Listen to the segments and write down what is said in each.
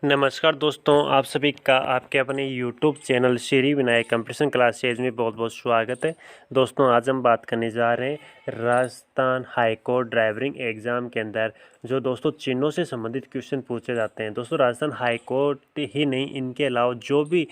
नमस्कार दोस्तों, आप सभी का आपके अपने YouTube channel Shri Vinayak competition classes में बहुत बहुत स्वागत है। दोस्तों, आज हम बात करने जा रहे हैं Rajasthan high court driving exam के अंदर जो दोस्तों चिन्हों से संबंधित क्वेश्चन पूछे जाते हैं। दोस्तों, राजस्थान हाई कोर्ट ही नहीं, इनके अलावा जो भी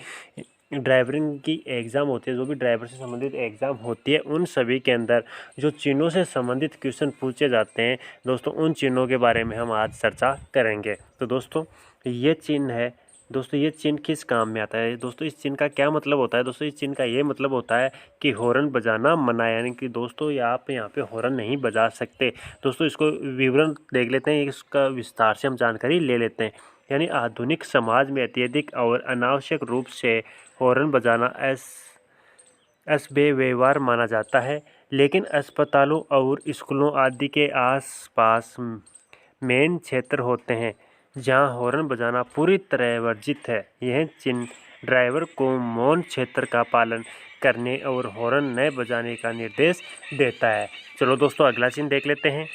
ड्राइवरिंग की एग्ज़ाम होती है, जो भी ड्राइवर से संबंधित एग्ज़ाम होती है, उन सभी के अंदर जो चिन्हों से संबंधित क्वेश्चन पूछे जाते हैं दोस्तों, उन चिन्हों के बारे में हम आज चर्चा करेंगे। तो दोस्तों, ये चिन्ह है दोस्तों, ये चिन्ह किस काम में आता है दोस्तों? इस चिन्ह का क्या मतलब होता है दोस्तों? इस चिन्ह का ये मतलब होता है कि हॉर्न बजाना मना है, यानी कि दोस्तों या आप यहाँ पे हॉर्न नहीं बजा सकते। दोस्तों, इसको विवरण देख लेते हैं, इसका विस्तार से हम जानकारी ले लेते हैं। यानी आधुनिक समाज में अत्यधिक और अनावश्यक रूप से हॉर्न बजाना बेव्यवहार माना जाता है, लेकिन अस्पतालों और स्कूलों आदि के आसपास मेन क्षेत्र होते हैं जहां हॉर्न बजाना पूरी तरह वर्जित है। यह चिन्ह ड्राइवर को मौन क्षेत्र का पालन करने और हॉर्न न बजाने का निर्देश देता है। चलो दोस्तों, अगला चिन्ह देख लेते हैं।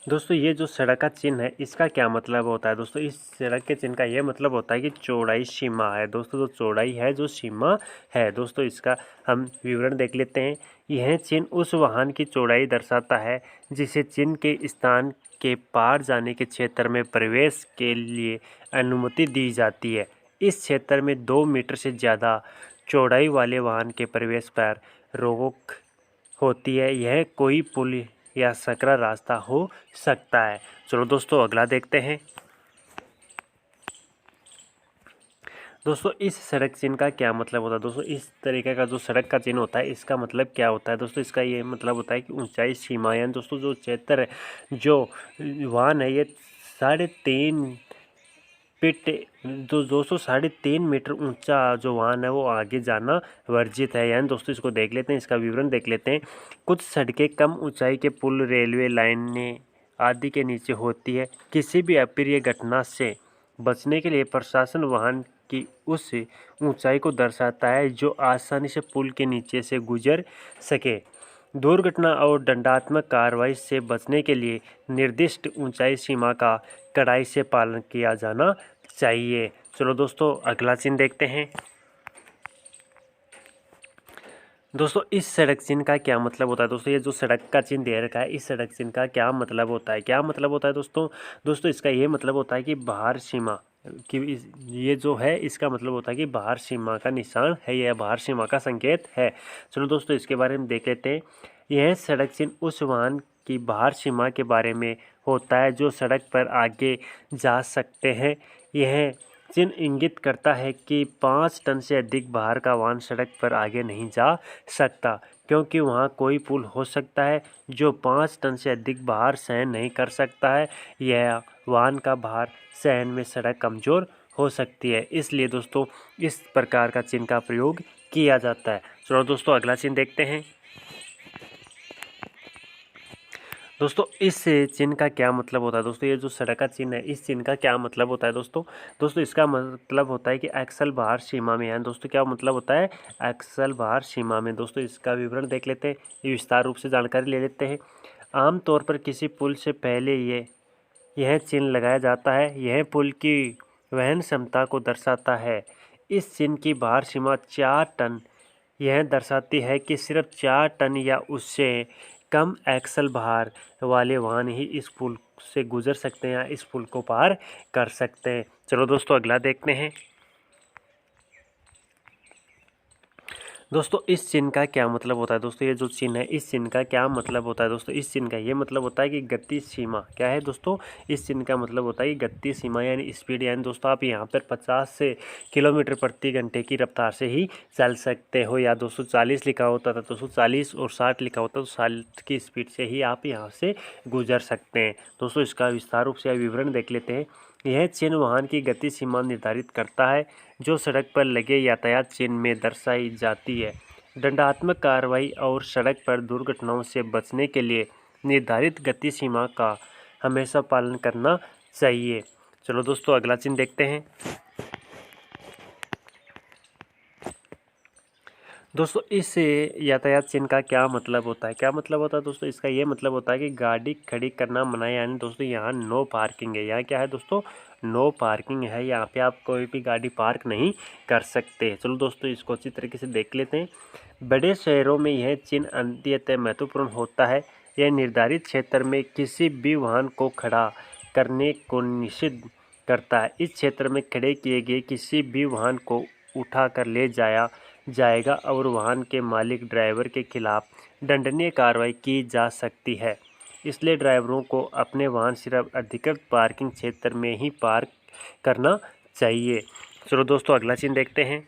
दोस्तों, ये जो सड़क का चिन्ह है, इसका क्या मतलब होता है दोस्तों? इस सड़क के चिन्ह का ये मतलब होता है कि चौड़ाई सीमा है। दोस्तों, जो चौड़ाई है, जो सीमा है दोस्तों, इसका हम विवरण देख लेते हैं। यह चिन्ह उस वाहन की चौड़ाई दर्शाता है जिसे चिन्ह के स्थान के पार जाने के क्षेत्र में प्रवेश के लिए अनुमति दी जाती है। इस क्षेत्र में 2 मीटर से ज़्यादा चौड़ाई वाले वाहन के प्रवेश पर रोक होती है। यह कोई पुल या सकरा रास्ता हो सकता है। चलो दोस्तों, अगला देखते हैं। दोस्तों, इस सड़क चिन्ह का क्या मतलब होता है? दोस्तों, इस तरीके का जो सड़क का चिन्ह होता है, इसका मतलब क्या होता है दोस्तों? इसका ये मतलब होता है कि ऊंचाई सीमा, यानी दोस्तों जो क्षेत्र है, जो वाहन है, ये 3.5 फीट जो 3.5 मीटर ऊंचा जो वाहन है, वो आगे जाना वर्जित है। यानी दोस्तों, इसको देख लेते हैं, इसका विवरण देख लेते हैं। कुछ सड़कें कम ऊंचाई के पुल, रेलवे लाइनें आदि के नीचे होती है। किसी भी अप्रिय घटना से बचने के लिए प्रशासन वाहन की उस ऊंचाई को दर्शाता है जो आसानी से पुल के नीचे से गुजर सके। दुर्घटना और दंडात्मक कार्रवाई से बचने के लिए निर्दिष्ट ऊंचाई सीमा का कड़ाई से पालन किया जाना चाहिए। चलो दोस्तों, अगला चिन्ह देखते हैं। दोस्तों, इस सड़क चिन्ह का क्या मतलब होता है? दोस्तों, ये जो सड़क का चिन्ह दे रखा है, इस सड़क चिन्ह का क्या मतलब होता है? क्या मतलब होता है दोस्तों, इसका ये मतलब होता है कि बाहर सीमा कि ये जो है, इसका मतलब होता है कि बाहर सीमा का निशान है, यह बाहर सीमा का संकेत है। चलो दोस्तों, इसके बारे में देख लेते हैं। यह सड़क चिन्ह उस वाहन की बाहर सीमा के बारे में होता है जो सड़क पर आगे जा सकते हैं। यह चिन्ह इंगित करता है कि 5 टन से अधिक भार का वाहन सड़क पर आगे नहीं जा सकता, क्योंकि वहां कोई पुल हो सकता है जो 5 टन से अधिक भार सहन नहीं कर सकता है। यह वाहन का भार सहन में सड़क कमज़ोर हो सकती है, इसलिए दोस्तों इस प्रकार का चिन्ह का प्रयोग किया जाता है। चलो दोस्तों, अगला चिन्ह देखते हैं। दोस्तों, इस चिन्ह का क्या मतलब होता है? दोस्तों, ये जो सड़क का चिन्ह है, इस चिन्ह का क्या मतलब होता है दोस्तों, इसका मतलब होता है कि एक्सल भार सीमा में है। दोस्तों, क्या मतलब होता है? एक्सल भार सीमा में। दोस्तों, इसका विवरण देख लेते हैं, ये विस्तार रूप से जानकारी ले लेते हैं। आमतौर पर किसी पुल से पहले यह चिन्ह लगाया जाता है। यह पुल की वहन क्षमता को दर्शाता है। इस चिन्ह की भार सीमा 4 टन यह दर्शाती है कि सिर्फ 4 टन या उससे कम एक्सल भार वाले वाहन ही इस पुल से गुजर सकते हैं या इस पुल को पार कर सकते हैं। चलो दोस्तों, अगला देखते हैं। दोस्तों, इस चिन्ह का क्या मतलब होता है? दोस्तों, ये जो चिन्ह है, इस चिन्ह का क्या मतलब होता है? दोस्तों, इस चिन्ह का ये मतलब होता है कि गति सीमा क्या है दोस्तों? इस चिन्ह का मतलब होता है कि गति सीमा यानी स्पीड, यानी दोस्तों आप यहाँ पर 50 से किलोमीटर प्रति घंटे की रफ्तार से ही चल सकते हो, या 240 लिखा होता था 240 और 60 लिखा होता तो 60 की स्पीड से ही आप यहाँ से गुजर सकते हैं। दोस्तों, इसका विस्तार रूप से विवरण देख लेते हैं। यह चिन्ह वाहन की गति सीमा निर्धारित करता है जो सड़क पर लगे यातायात चिन्ह में दर्शाई जाती है। दंडात्मक कार्रवाई और सड़क पर दुर्घटनाओं से बचने के लिए निर्धारित गति सीमा का हमेशा पालन करना चाहिए। चलो दोस्तों, अगला चिन्ह देखते हैं। दोस्तों इस यातायात चिन्ह का क्या मतलब होता है? क्या मतलब होता है दोस्तों? इसका ये मतलब होता है कि गाड़ी खड़ी करना मना है, यानी दोस्तों यहाँ नो पार्किंग है। यहाँ क्या है दोस्तों? नो पार्किंग है। यहाँ पे आप कोई भी गाड़ी पार्क नहीं कर सकते। चलो दोस्तों इसको अच्छी तरीके से देख लेते हैं। बड़े शहरों में यह चिन्ह अत्यंत महत्वपूर्ण होता है। यह निर्धारित क्षेत्र में किसी भी वाहन को खड़ा करने को निषिद्ध करता है। इस क्षेत्र में खड़े किए गए किसी भी वाहन को उठा कर ले जाया जाएगा और वाहन के मालिक ड्राइवर के खिलाफ दंडनीय कार्रवाई की जा सकती है। इसलिए ड्राइवरों को अपने वाहन सिर्फ अधिकृत पार्किंग क्षेत्र में ही पार्क करना चाहिए। चलो दोस्तों अगला चिन्ह देखते हैं।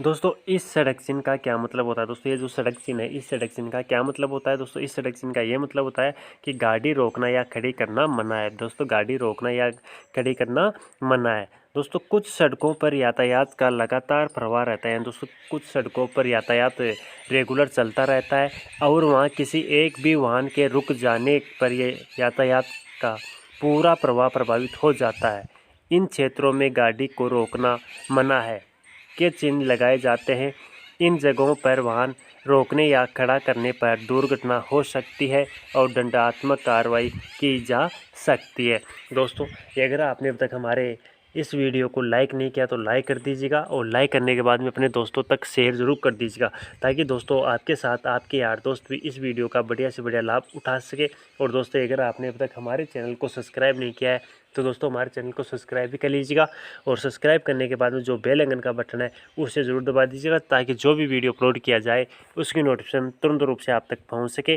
दोस्तों इस सड़क चिन्ह का क्या मतलब होता है? दोस्तों ये जो सड़क चिन्ह है, इस सड़क चिन्ह का क्या मतलब होता है? दोस्तों इस सड़क चिन्ह का ये मतलब होता है कि गाड़ी रोकना या खड़ी करना मना है। दोस्तों गाड़ी रोकना या खड़ी करना मना है। दोस्तों कुछ सड़कों पर यातायात का लगातार प्रवाह रहता है। दोस्तों कुछ सड़कों पर यातायात रेगुलर चलता रहता है और वहाँ किसी एक भी वाहन के रुक जाने पर ये यातायात का पूरा प्रवाह प्रभावित हो जाता है। इन क्षेत्रों में गाड़ी को रोकना मना है के चिन्ह लगाए जाते हैं। इन जगहों पर वाहन रोकने या खड़ा करने पर दुर्घटना हो सकती है और दंडात्मक कार्रवाई की जा सकती है। दोस्तों अगर आपने अब तक हमारे इस वीडियो को लाइक नहीं किया तो लाइक कर दीजिएगा और लाइक करने के बाद में अपने दोस्तों तक शेयर ज़रूर कर दीजिएगा, ताकि दोस्तों आपके साथ आपके यार दोस्त भी इस वीडियो का बढ़िया से बढ़िया लाभ उठा सके। और दोस्तों अगर आपने अब तक हमारे चैनल को सब्सक्राइब नहीं किया है तो दोस्तों हमारे चैनल को सब्सक्राइब भी कर लीजिएगा और सब्सक्राइब करने के बाद में जो बेल आइकन का बटन है उसे ज़रूर दबा दीजिएगा, ताकि जो भी वीडियो अपलोड किया जाए उसकी नोटिफिकेशन तुरंत रूप से आप तक पहुँच सके।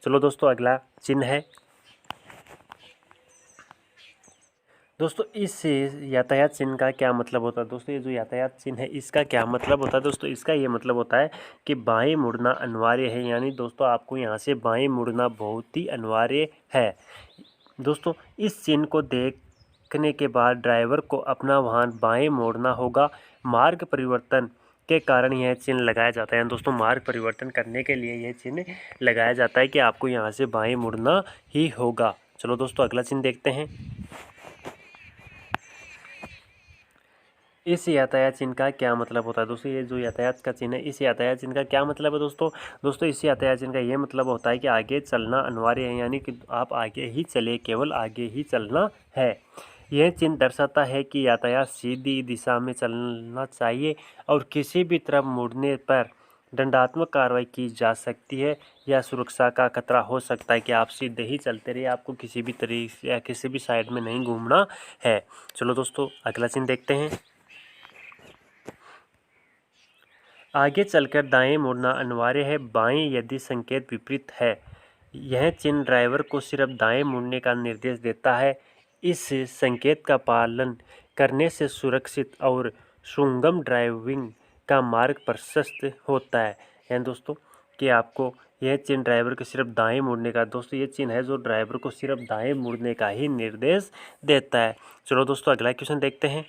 चलो दोस्तों अगला चिन्ह है। दोस्तों इस यातायात चिन्ह का क्या मतलब होता है? दोस्तों ये जो यातायात चिन्ह है इसका क्या मतलब होता है? दोस्तों इसका ये मतलब होता है कि बाएं मुड़ना अनिवार्य है, यानी दोस्तों आपको यहाँ से बाएं मुड़ना बहुत ही अनिवार्य है। दोस्तों इस चिन्ह को देखने के बाद ड्राइवर को अपना वाहन बाएं मोड़ना होगा। मार्ग परिवर्तन के कारण यह चिन्ह लगाया जाता है। दोस्तों मार्ग परिवर्तन करने के लिए यह चिन्ह लगाया जाता है कि आपको यहाँ से बाएं मुड़ना ही होगा। चलो दोस्तों अगला चिन्ह देखते हैं। इस यातायात चिन्ह का क्या मतलब होता है? दोस्तों ये जो यातायात का चिन्ह है, इस यातायात चिन्ह का क्या मतलब है दोस्तों? दोस्तों इस यातायात चिन्ह का ये मतलब होता है कि आगे चलना अनिवार्य है, यानी कि आप आगे ही चले, केवल आगे ही चलना है। यह चिन्ह दर्शाता है कि यातायात सीधी दिशा में चलना चाहिए और किसी भी तरफ मुड़ने पर दंडात्मक कार्रवाई की जा सकती है या सुरक्षा का खतरा हो सकता है कि आप सीधे ही चलते रहिए, आपको किसी भी तरीके या किसी भी साइड में नहीं घूमना है। चलो दोस्तों अगला चिन्ह देखते हैं। आगे चलकर दाएं मुड़ना अनिवार्य है, बाएं यदि संकेत विपरीत है। यह चिन्ह ड्राइवर को सिर्फ दाएं मुड़ने का निर्देश देता है। इस संकेत का पालन करने से सुरक्षित और सुगम ड्राइविंग का मार्ग प्रशस्त होता है। यानी दोस्तों कि आपको यह चिन्ह ड्राइवर को सिर्फ दाएं मुड़ने का, दोस्तों ये चिन्ह है जो ड्राइवर को सिर्फ दाएं मुड़ने का ही निर्देश देता है। चलो दोस्तों अगला क्वेश्चन देखते हैं।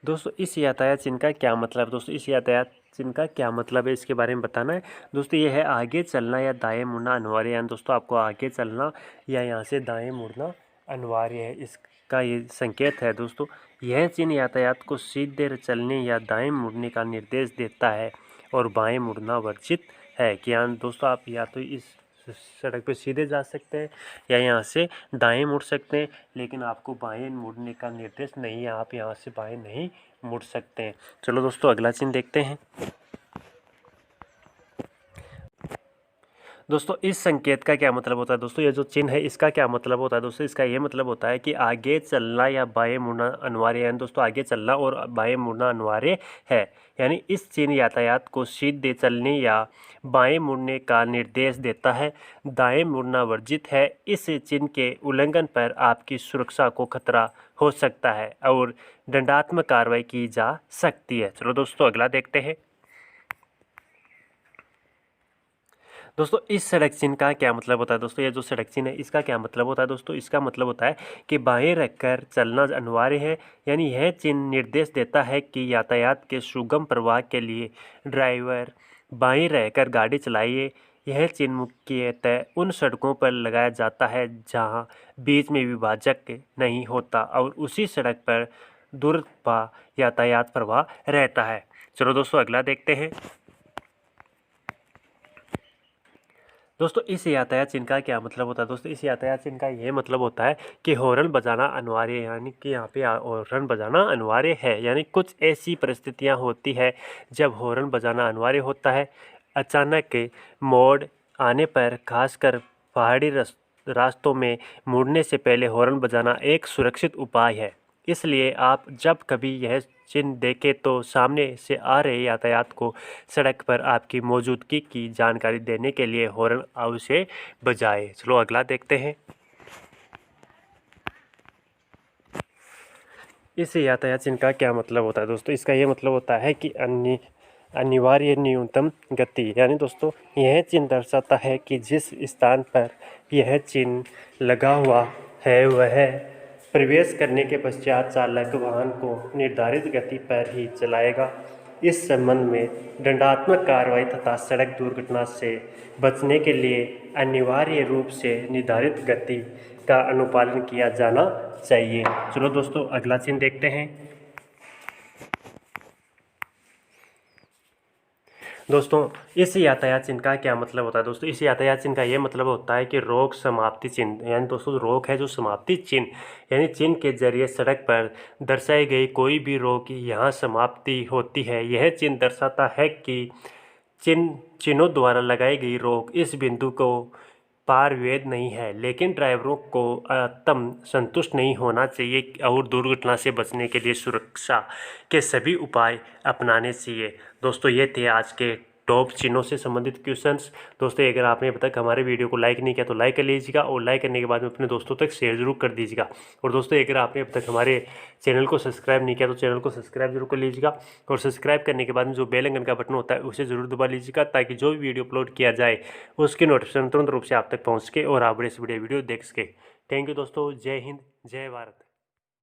दोस्तों इस यातायात चिन्ह का क्या मतलब है? दोस्तों इस यातायात चिन्ह का क्या मतलब है इसके बारे में बताना है। दोस्तों ये है आगे चलना या दाएं मुड़ना अनिवार्य है, यानी दोस्तों आपको आगे चलना या यहाँ से दाएं मुड़ना अनिवार्य है, इसका ये संकेत है। दोस्तों यह चिन्ह यातायात को सीधे चलने या दाएं मुड़ने का निर्देश देता है और बाएं मुड़ना वर्जित है। कि यानी दोस्तों आप या तो इस सड़क पे सीधे जा सकते हैं या यहाँ से दाएं मुड़ सकते हैं, लेकिन आपको बाएं मुड़ने का निर्देश नहीं है, आप यहाँ से बाएं नहीं मुड़ सकते हैं। चलो दोस्तों अगला चिन्ह देखते हैं। दोस्तों इस संकेत का क्या मतलब होता है? दोस्तों ये जो चिन्ह है इसका क्या मतलब होता है? दोस्तों इसका ये मतलब होता है कि आगे चलना या बाएं मुड़ना अनिवार्य है। दोस्तों आगे चलना और बाएं मुड़ना अनिवार्य है, यानी इस चिन्ह यातायात को सीधे चलने या बाएं मुड़ने का निर्देश देता है। दाएं मुड़ना वर्जित है। इस चिन्ह के उल्लंघन पर आपकी सुरक्षा को खतरा हो सकता है और दंडात्मक कार्रवाई की जा सकती है। चलो दोस्तों अगला देखते हैं। दोस्तों इस सड़क चिन्ह का क्या मतलब होता है? दोस्तों ये जो सड़क चिन्ह है इसका क्या मतलब होता है? दोस्तों इसका मतलब होता है कि बाएं रखकर चलना अनिवार्य है, यानी यह चिन्ह निर्देश देता है कि यातायात के सुगम प्रवाह के लिए ड्राइवर बाएं रहकर गाड़ी चलाइए। यह चिन्ह मुख्यतः उन सड़कों पर लगाया जाता है जहां बीच में विभाजक नहीं होता और उसी सड़क पर दूरत्व यातायात प्रवाह रहता है। चलो दोस्तों अगला देखते हैं। दोस्तों इस यातायात चिन्ह का क्या मतलब होता है? दोस्तों इस यातायात चिन्ह का ये मतलब होता है कि हॉर्न बजाना अनिवार्य है, यानी कि यहाँ पे हॉर्न बजाना अनिवार्य है। यानी कुछ ऐसी परिस्थितियाँ होती है जब हॉर्न बजाना अनिवार्य होता है। अचानक के मोड़ आने पर, खासकर पहाड़ी रास्तों में मुड़ने से पहले हॉर्न बजाना एक सुरक्षित उपाय है। इसलिए आप जब कभी यह चिन्ह देखें तो सामने से आ रहे यातायात को सड़क पर आपकी मौजूदगी की जानकारी देने के लिए हॉर्न अवश्य बजाएं। चलो अगला देखते हैं। इस यातायात चिन्ह का क्या मतलब होता है? दोस्तों इसका ये मतलब होता है कि अनिवार्य न्यूनतम गति। यानी दोस्तों यह चिन्ह दर्शाता है कि जिस स्थान पर यह चिन्ह लगा हुआ है वह प्रवेश करने के पश्चात चालक वाहन को निर्धारित गति पर ही चलाएगा। इस संबंध में दंडात्मक कार्रवाई तथा सड़क दुर्घटना से बचने के लिए अनिवार्य रूप से निर्धारित गति का अनुपालन किया जाना चाहिए। चलो दोस्तों अगला चिन्ह देखते हैं। दोस्तों इस यातायात चिन्ह का क्या मतलब होता है? दोस्तों इस यातायात चिन्ह का ये मतलब होता है कि रोक समाप्ति चिन्ह। यानी दोस्तों रोक है जो समाप्ति चिन्ह, यानी चिन्ह के जरिए सड़क पर दर्शाई गई कोई भी रोक यहाँ समाप्ति होती है। यह चिन्ह दर्शाता है कि चिन्हों द्वारा लगाई गई रोक इस बिंदु को पार वैध नहीं है, लेकिन ड्राइवरों को आत्म संतुष्ट नहीं होना चाहिए और दुर्घटना से बचने के लिए सुरक्षा के सभी उपाय अपनाने चाहिए। दोस्तों ये थे आज के टॉप चिन्हों से संबंधित क्वेश्चंस। दोस्तों अगर आपने अब तक हमारे वीडियो को लाइक नहीं किया तो लाइक कर लीजिएगा और लाइक करने के बाद में अपने दोस्तों तक शेयर जरूर कर दीजिएगा। और दोस्तों अगर आपने अब तक हमारे चैनल को सब्सक्राइब नहीं किया तो चैनल को सब्सक्राइब जरूर कर लीजिएगा। और सब्सक्राइब करने के बाद में जो बेल आइकन का बटन होता है उसे जरूर दबा लीजिएगा, ताकि जो भी वीडियो अपलोड किया जाए उसकी नोटिफिकेशन तुरंत रूप से आप तक पहुँच सके और आप बड़े से बड़े वीडियो देख सके। थैंक यू दोस्तों। जय हिंद, जय भारत।